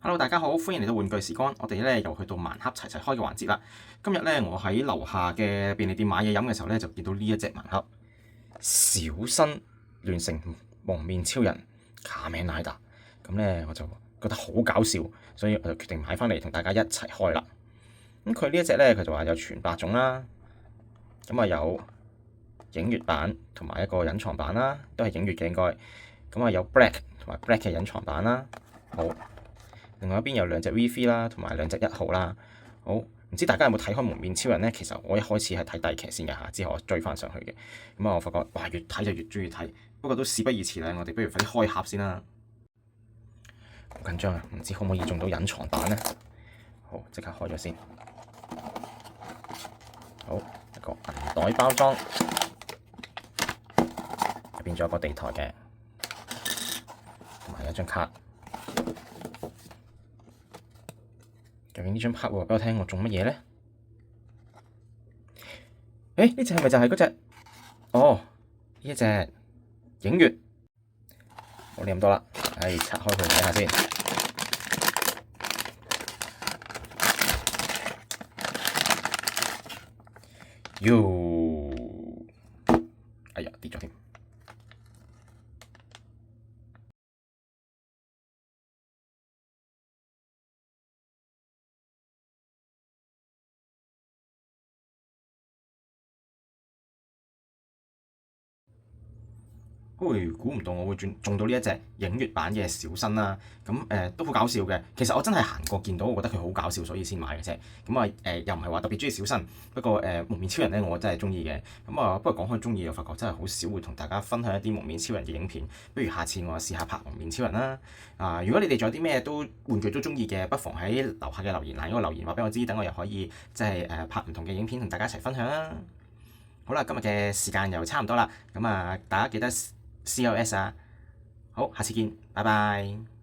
Hello，大家好，歡迎嚟到玩具時光。我哋咧又去到盲盒齊齊開嘅環節啦。今日咧我喺樓下嘅便利店買嘢飲嘅時候咧，就見到呢一隻盲盒小新亂成蒙面超人卡名奶達。咁咧我就覺得好搞笑，所以我就決定買翻嚟同大家一齊開啦。咁佢呢一隻咧，佢就話有全8種啦。咁啊有影月版同埋一個隱藏版啦，都係影月嘅應該。咁啊有 Black 同埋 Black 嘅隱藏版啦。好。另外一邊有2隻 V3 啦，同埋2隻1號啦。好，唔知大家有冇睇開蒙面超人呢？其實我一開始係睇第2期先嘅嚇，之後我追翻上去嘅。咁啊，我發覺哇，越睇就越中意睇。不過都事不宜遲啦，我哋不如快啲開盒先啦。好緊張啊！唔知可唔可以中到隱藏版呢？好，即刻開咗先。好，一個銀袋包裝，入邊仲有個地台嘅，同埋有張卡。究竟呢張卡會話俾我聽我中乜嘢咧？誒，呢隻係咪就係嗰隻？哦，呢一隻影月。冇理咁多啦，拆開佢睇下先。喲！哎呀，跌咗添。估唔到我會中到呢一隻影月版嘅小新啦，咁都好搞笑嘅。其實我真係行過見到，我覺得佢好搞笑，所以先買嘅啫。咁啊又唔係話特別中意小新，不過蒙面超人咧我真係中意嘅。咁啊不過講開中意，我發覺真係好少會同大家分享一啲蒙面超人嘅影片。不如下次我試下拍蒙面超人啦。如果你哋仲有啲咩玩具都中意嘅，不妨喺樓下嘅留言欄嗰個留言話俾我知，等我又可以即係拍唔同嘅影片同大家一齊分享啦。好啦，今日嘅時間又差唔多啦，咁大家記得CLS 啊，好，下次見，拜拜。